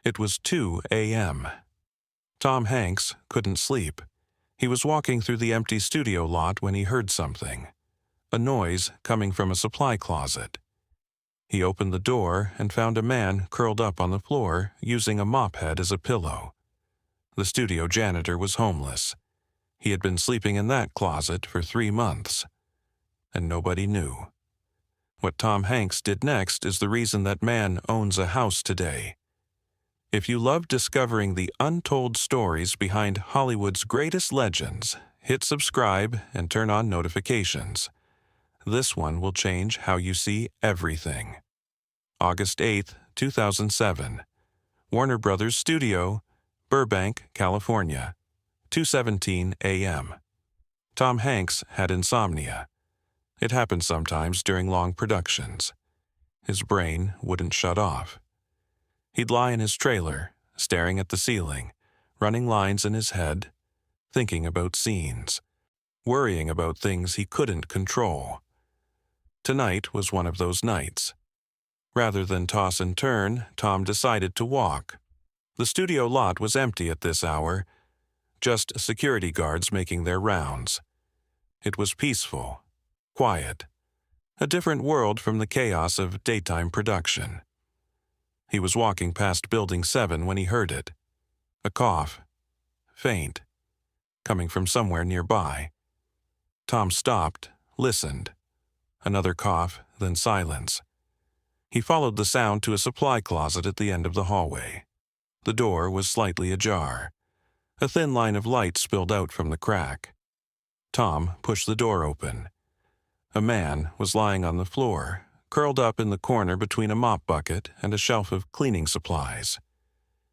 It was 2 a.m. Tom Hanks couldn't sleep. He was walking through the empty studio lot when he heard something. A noise coming from a supply closet. He opened the door and found a man curled up on the floor using a mop head as a pillow. The studio janitor was homeless. He had been sleeping in that closet for 3 months. And nobody knew. What Tom Hanks did next is the reason that man owns a house today. If you love discovering the untold stories behind Hollywood's greatest legends, hit subscribe and turn on notifications. This one will change how you see everything. August 8, 2007. Warner Brothers Studio, Burbank, California. 2:17 a.m. Tom Hanks had insomnia. It happened sometimes during long productions. His brain wouldn't shut off. He'd lie in his trailer, staring at the ceiling, running lines in his head, thinking about scenes, worrying about things he couldn't control. Tonight was one of those nights. Rather than toss and turn, Tom decided to walk. The studio lot was empty at this hour, just security guards making their rounds. It was peaceful, quiet, a different world from the chaos of daytime production. He was walking past Building 7 when he heard it. A cough, faint, coming from somewhere nearby. Tom stopped, listened. Another cough, then silence. He followed the sound to a supply closet at the end of the hallway. The door was slightly ajar. A thin line of light spilled out from the crack. Tom pushed the door open. A man was lying on the floor, curled up in the corner between a mop bucket and a shelf of cleaning supplies.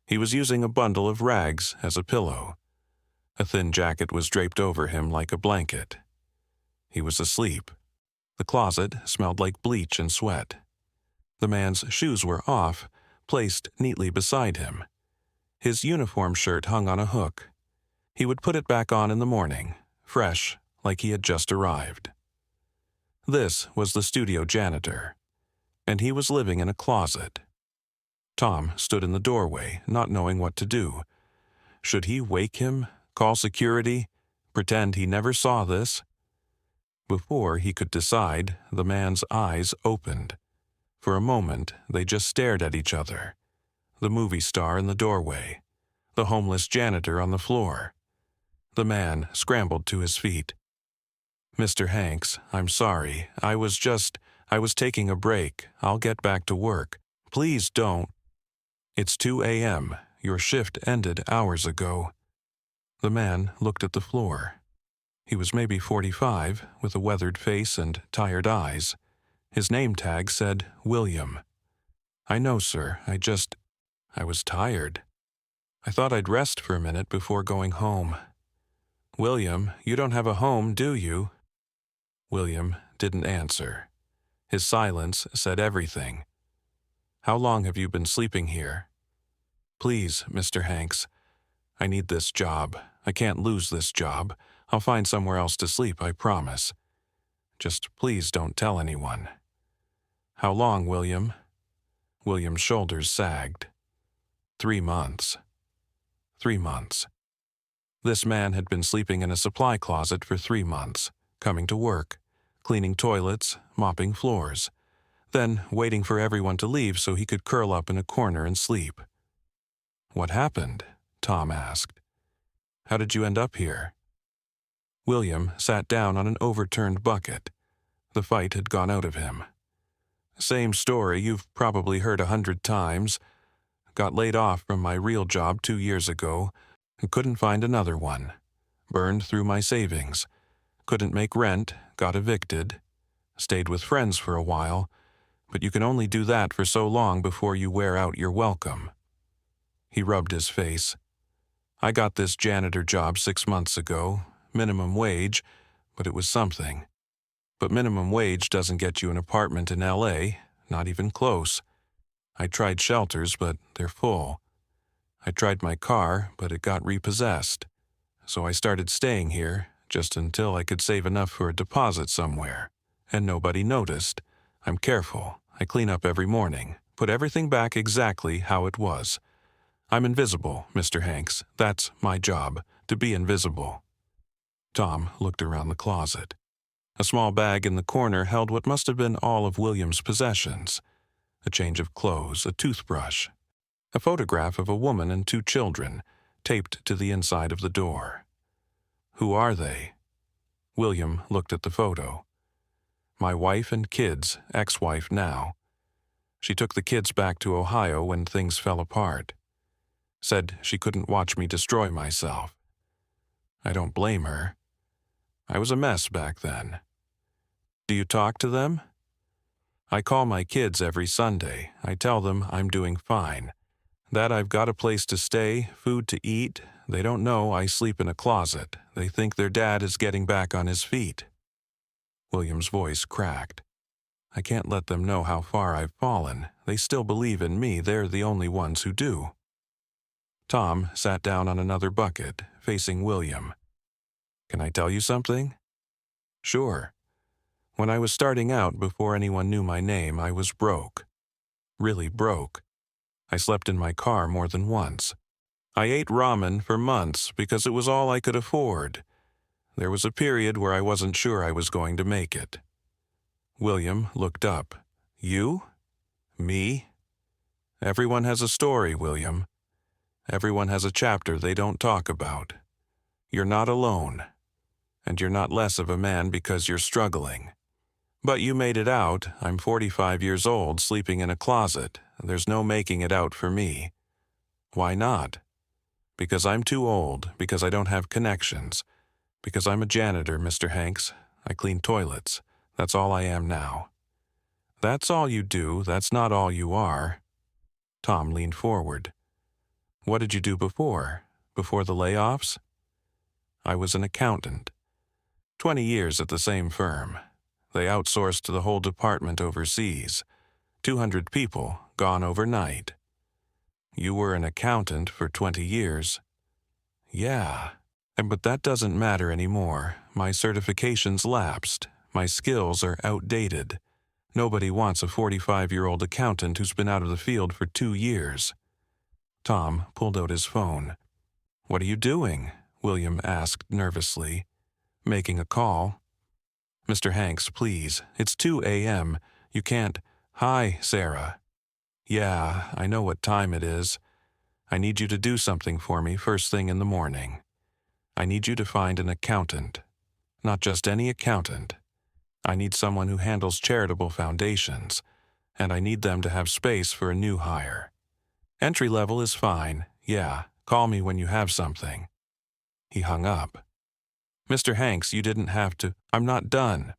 He was using a bundle of rags as a pillow. A thin jacket was draped over him like a blanket. He was asleep. The closet smelled like bleach and sweat. The man's shoes were off, placed neatly beside him. His uniform shirt hung on a hook. He would put it back on in the morning, fresh, like he had just arrived. This was the studio janitor, and he was living in a closet. Tom stood in the doorway, not knowing what to do. Should he wake him, call security, pretend he never saw this? Before he could decide, the man's eyes opened. For a moment, they just stared at each other. The movie star in the doorway, the homeless janitor on the floor. The man scrambled to his feet. "Mr. Hanks, I'm sorry. I was taking a break. I'll get back to work. Please don't." "It's 2 a.m. Your shift ended hours ago." The man looked at the floor. He was maybe 45, with a weathered face and tired eyes. His name tag said William. "I know, sir. I was tired. I thought I'd rest for a minute before going home." "William, you don't have a home, do you?" William didn't answer. His silence said everything. "How long have you been sleeping here?" "Please, Mr. Hanks, I need this job. I can't lose this job. I'll find somewhere else to sleep, I promise. Just please don't tell anyone." "How long, William?" William's shoulders sagged. 3 months. 3 months. This man had been sleeping in a supply closet for 3 months, coming to work, cleaning toilets, mopping floors, then waiting for everyone to leave so he could curl up in a corner and sleep. "What happened?" Tom asked. "How did you end up here?" William sat down on an overturned bucket. The fight had gone out of him. "Same story you've probably heard 100 times. Got laid off from my real job 2 years ago and couldn't find another one. Burned through my savings. Couldn't make rent, got evicted. Stayed with friends for a while, but you can only do that for so long before you wear out your welcome." He rubbed his face. "I got this janitor job 6 months ago, minimum wage, but it was something. But minimum wage doesn't get you an apartment in LA, not even close. I tried shelters, but they're full. I tried my car, but it got repossessed. So I started staying here, just until I could save enough for a deposit somewhere. And nobody noticed. I'm careful. I clean up every morning, put everything back exactly how it was. I'm invisible, Mr. Hanks. That's my job, to be invisible. Tom looked around the closet. A small bag in the corner held what must have been all of William's possessions. A change of clothes, a toothbrush, a photograph of a woman and 2 children, taped to the inside of the door. Who are they? William looked at the photo. My wife and kids, ex-wife now. She took the kids back to Ohio when things fell apart. Said she couldn't watch me destroy myself. I don't blame her. I was a mess back then. Do you talk to them? I call my kids every Sunday. I tell them I'm doing fine. That I've got a place to stay, food to eat. They don't know I sleep in a closet. They think their dad is getting back on his feet. William's voice cracked. I can't let them know how far I've fallen. They still believe in me. They're the only ones who do. Tom sat down on another bucket, facing William. Can I tell you something? Sure. When I was starting out, before anyone knew my name, I was broke. Really broke. I slept in my car more than once. I ate ramen for months because it was all I could afford. There was a period where I wasn't sure I was going to make it. William looked up. You? Me? Everyone has a story, William. Everyone has a chapter they don't talk about. You're not alone. And you're not less of a man because you're struggling. But you made it out. I'm 45 years old, sleeping in a closet. There's no making it out for me. Why not? Because I'm too old, because I don't have connections, because I'm a janitor, Mr. Hanks. I clean toilets. That's all I am now. That's all you do. That's not all you are. Tom leaned forward. What did you do before? Before the layoffs? I was an accountant. 20 years at the same firm. They outsourced the whole department overseas. 200 people, gone overnight. You were an accountant for 20 years. Yeah, but that doesn't matter anymore. My certification's lapsed. My skills are outdated. Nobody wants a 45-year-old accountant who's been out of the field for 2 years. Tom pulled out his phone. What are you doing? William asked nervously. Making a call. Mr. Hanks, please. It's 2 a.m. You can't. Hi, Sarah. Yeah, I know what time it is. I need you to do something for me first thing in the morning. I need you to find an accountant. Not just any accountant. I need someone who handles charitable foundations, and I need them to have space for a new hire. Entry level is fine. Yeah, call me when you have something. He hung up. Mr. Hanks, you didn't have to. I'm not done.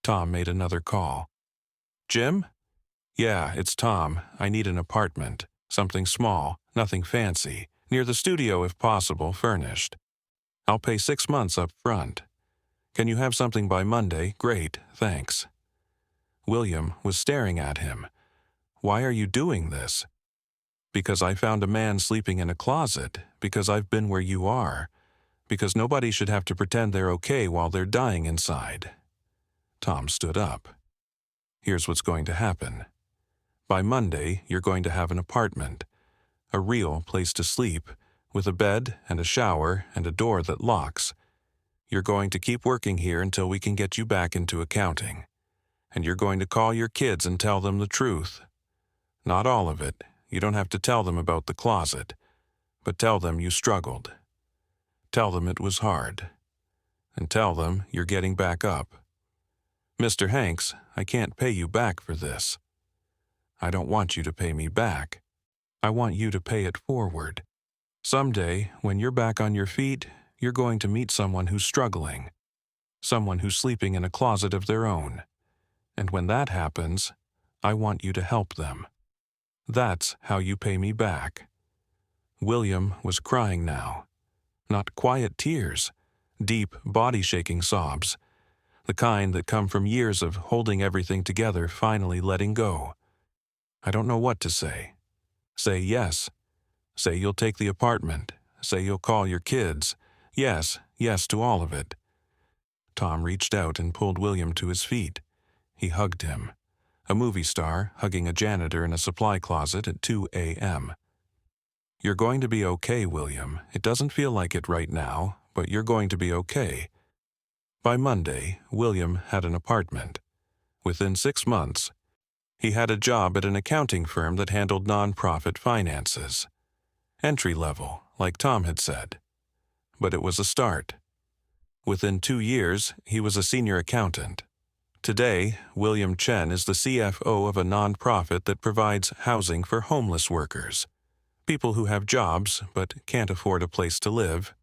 Tom made another call. Jim? Yeah, it's Tom. I need an apartment. Something small, nothing fancy. Near the studio if possible, furnished. I'll pay 6 months up front. Can you have something by Monday? Great, thanks. William was staring at him. Why are you doing this? Because I found a man sleeping in a closet. Because I've been where you are. Because nobody should have to pretend they're okay while they're dying inside. Tom stood up. Here's what's going to happen. By Monday, you're going to have an apartment. A real place to sleep, with a bed and a shower and a door that locks. You're going to keep working here until we can get you back into accounting. And you're going to call your kids and tell them the truth. Not all of it. You don't have to tell them about the closet. But tell them you struggled. Tell them it was hard. And tell them you're getting back up. Mr. Hanks, I can't pay you back for this. I don't want you to pay me back. I want you to pay it forward. Someday, when you're back on your feet, you're going to meet someone who's struggling. Someone who's sleeping in a closet of their own. And when that happens, I want you to help them. That's how you pay me back. William was crying now. Not quiet tears, deep, body-shaking sobs, the kind that come from years of holding everything together finally letting go. I don't know what to say. Say yes. Say you'll take the apartment. Say you'll call your kids. Yes, yes to all of it. Tom reached out and pulled William to his feet. He hugged him. A movie star hugging a janitor in a supply closet at 2 a.m. "You're going to be okay, William. It doesn't feel like it right now, but you're going to be okay." By Monday, William had an apartment. Within 6 months, he had a job at an accounting firm that handled nonprofit finances. Entry level, like Tom had said. But it was a start. Within 2 years, he was a senior accountant. Today, William Chen is the CFO of a nonprofit that provides housing for homeless workers, people who have jobs but can't afford a place to live.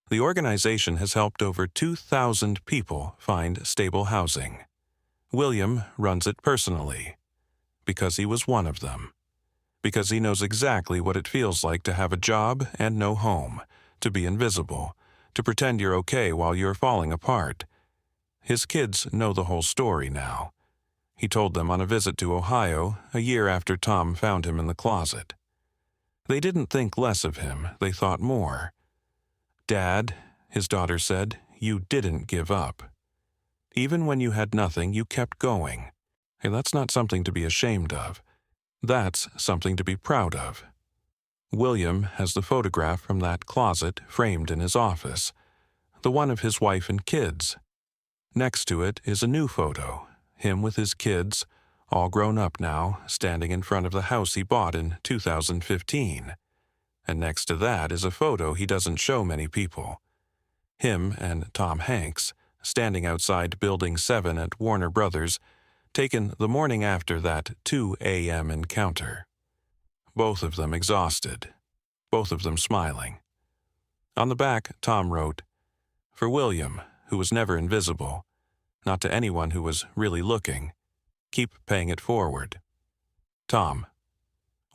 The organization has helped over 2,000 people find stable housing. William runs it personally, because he was one of them. Because he knows exactly what it feels like to have a job and no home, to be invisible, to pretend you're okay while you're falling apart. His kids know the whole story now. He told them on a visit to Ohio, a year after Tom found him in the closet. They didn't think less of him, they thought more. "Dad," his daughter said, "you didn't give up. Even when you had nothing, you kept going. Hey, that's not something to be ashamed of. That's something to be proud of." William has the photograph from that closet framed in his office, the one of his wife and kids. Next to it is a new photo, him with his kids, all grown up now, standing in front of the house he bought in 2015. And next to that is a photo he doesn't show many people. Him and Tom Hanks, standing outside Building 7 at Warner Brothers, taken the morning after that 2 a.m. encounter. Both of them exhausted, both of them smiling. On the back, Tom wrote, "For William, who was never invisible, not to anyone who was really looking, keep paying it forward." Tom.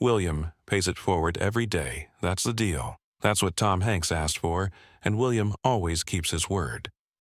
William pays it forward every day, that's the deal. That's what Tom Hanks asked for, and William always keeps his word.